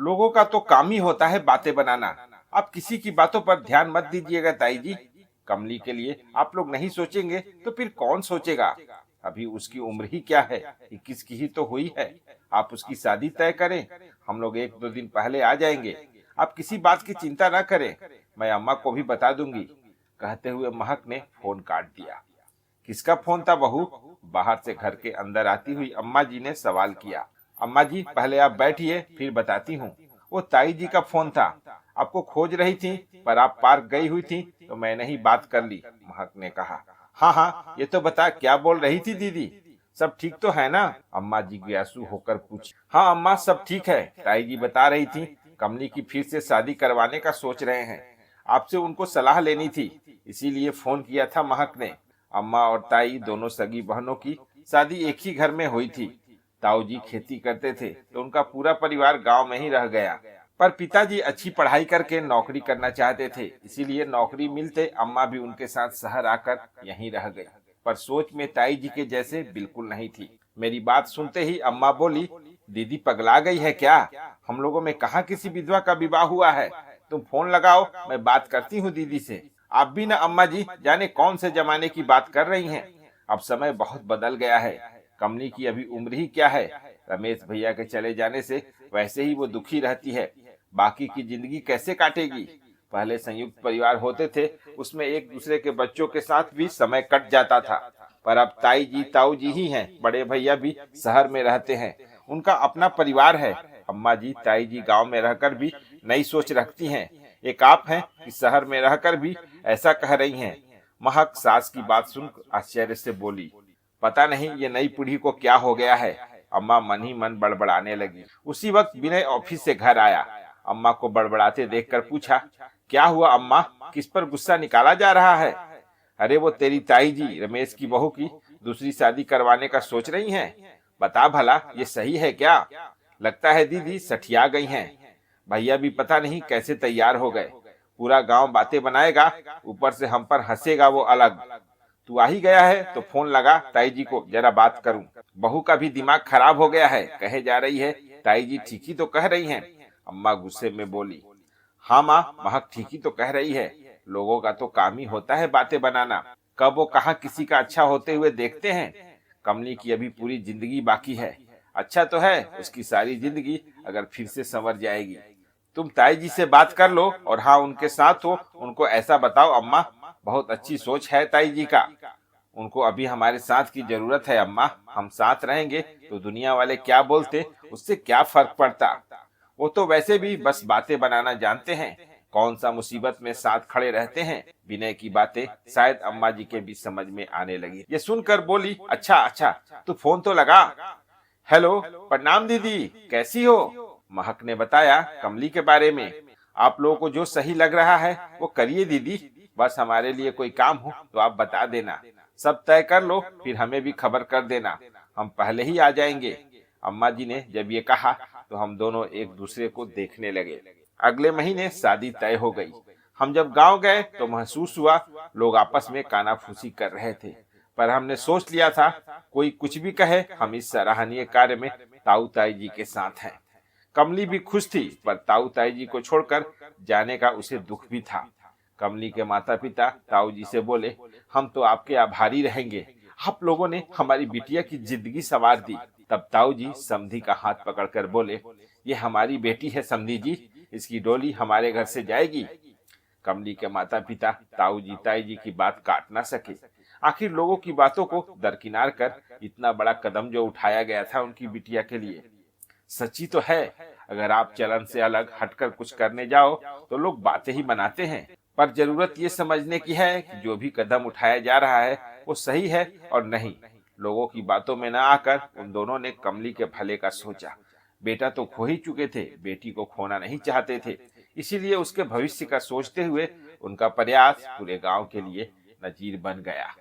लोगों का तो काम ही होता है बातें बनाना। आप किसी की बातों पर ध्यान मत दीजिएगा ताई जी। कमली के लिए आप लोग नहीं सोचेंगे तो फिर कौन सोचेगा। अभी उसकी उम्र ही क्या है, 21 की ही तो हुई है। आप उसकी शादी तय करें, हम लोग 1-2 दिन पहले आ जाएंगे। आप किसी बात की चिंता ना करें, मैं अम्मा को भी बता दूंगी। कहते हुए महक ने फोन काट दिया। किसका फोन था बहू? बाहर से घर के अंदर आती हुई अम्मा जी ने सवाल किया। अम्मा जी पहले आप बैठिए, फिर बताती हूँ। वो ताई जी का फोन था, आपको खोज रही थी, पर आप पार्क गई हुई थी तो मैंने ही बात कर ली, महक ने कहा। हाँ हाँ, ये तो बता क्या बोल रही थी दीदी, सब ठीक तो है ना? अम्मा जिज्ञासु होकर पूछी। हाँ अम्मा, सब ठीक है। ताई जी बता रही थी कमली की फिर से शादी करवाने का सोच रहे हैं, आपसे उनको सलाह लेनी थी, इसीलिए फोन किया था महक ने। अम्मा और ताई दोनों सगी बहनों की शादी एक ही घर में हुई थी। ताऊ जी खेती करते थे तो उनका पूरा परिवार गांव में ही रह गया, पर पिताजी अच्छी पढ़ाई करके नौकरी करना चाहते थे, इसीलिए नौकरी मिलते अम्मा भी उनके साथ शहर आकर यहीं रह गई। पर सोच में ताई जी के जैसे बिल्कुल नहीं थी। मेरी बात सुनते ही अम्मा बोली, दीदी पगला गई है क्या? हम लोगों में कहाँ किसी विधवा का विवाह हुआ है। तुम फोन लगाओ, मैं बात करती हूँ दीदी से। आप भी ना अम्मा जी, जाने कौन से जमाने की बात कर रही हैं। अब समय बहुत बदल गया है। कमली की अभी उम्र ही क्या है। रमेश भैया के चले जाने से वैसे ही वो दुखी रहती है, बाकी की जिंदगी कैसे काटेगी। पहले संयुक्त परिवार होते थे, उसमें एक दूसरे के बच्चों के साथ भी समय कट जाता था, पर अब ताई जी ताऊ जी ही हैं, बड़े भैया भी शहर में रहते हैं, उनका अपना परिवार है। अम्मा जी ताई जी गांव में रहकर भी नई सोच रखती हैं, एक आप हैं कि शहर में रहकर भी ऐसा कह रही हैं। महक सास की बात सुन आश्चर्य से बोली, पता नहीं ये नई पीढ़ी को क्या हो गया है। अम्मा मन ही मन बड़बड़ाने लगी। उसी वक्त विनय ऑफिस से घर आया। अम्मा को बड़बड़ाते देखकर पूछा, क्या हुआ अम्मा, किस पर गुस्सा निकाला जा रहा है? अरे वो तेरी ताई जी रमेश की बहू की दूसरी शादी करवाने का सोच रही हैं। बता भला ये सही है क्या? लगता है दीदी सठिया गई हैं। भैया भी पता नहीं कैसे तैयार हो गए। पूरा गांव बातें बनाएगा, ऊपर से हम पर हंसेगा वो अलग। तू आ ही गया है तो फोन लगा ताई जी को, जरा बात करूं। बहू का भी दिमाग खराब हो गया है, कहे जा रही है ताई जी ठीक ही तो कह रही हैं। अम्मा गुस्से में बोली। हाँ माँ, महक ठीक ही तो कह रही है। लोगों का तो काम ही होता है बातें बनाना, कब वो कहाँ किसी का अच्छा होते हुए देखते हैं। कमली की अभी पूरी जिंदगी बाकी है। अच्छा तो है उसकी सारी जिंदगी अगर फिर से संवर जाएगी। तुम ताई जी से बात कर लो, और हाँ उनके साथ हो, उनको ऐसा बताओ अम्मा, बहुत अच्छी सोच है ताई जी का। उनको अभी हमारे साथ की जरूरत है अम्मा, हम साथ रहेंगे तो दुनिया वाले क्या बोलते उससे क्या फर्क पड़ता। वो तो वैसे भी बस बातें बनाना जानते हैं, कौन सा मुसीबत में साथ खड़े रहते हैं। विनय की बातें शायद अम्मा जी के भी समझ में आने लगी। ये सुनकर बोली, अच्छा अच्छा, तू फोन तो लगा। हेलो, प्रणाम दीदी, कैसी हो? महक ने बताया कमली के बारे में। आप लोगों को जो सही लग रहा है वो करिए दीदी, बस हमारे लिए कोई काम हो तो आप बता देना। सब तय कर लो, फिर हमें भी खबर कर देना, हम पहले ही आ जाएंगे। अम्मा जी ने जब ये कहा तो हम दोनों एक दूसरे को देखने लगे। अगले महीने शादी तय हो गई। हम जब गांव गए तो महसूस हुआ लोग आपस में कानाफूसी कर रहे थे, पर हमने सोच लिया था कोई कुछ भी कहे, हम इस सराहनीय कार्य में ताऊ ताई जी के साथ हैं। कमली भी खुश थी, पर ताऊ ताई जी को छोड़कर जाने का उसे दुख भी था। कमली के माता पिता ताऊ जी से बोले, हम तो आपके आभारी रहेंगे, आप लोगों ने हमारी बिटिया की जिंदगी संवार दी। तब ताऊ जी समधी का हाथ पकड़कर बोले, ये हमारी बेटी है समधी जी, इसकी डोली हमारे घर से जाएगी। कमली के माता पिता ताऊ जी ताई जी की बात काट ना सके। आखिर लोगों की बातों को दरकिनार कर इतना बड़ा कदम जो उठाया गया था उनकी बिटिया के लिए। सच्ची तो है, अगर आप चलन से अलग हटकर कुछ करने जाओ तो लोग बातें ही बनाते हैं, पर जरूरत ये समझने की है कि जो भी कदम उठाया जा रहा है वो सही है और नहीं। लोगों की बातों में न आकर उन दोनों ने कमली के भले का सोचा। बेटा तो खो ही चुके थे, बेटी को खोना नहीं चाहते थे, इसीलिए उसके भविष्य का सोचते हुए उनका प्रयास पूरे गांव के लिए नजीर बन गया।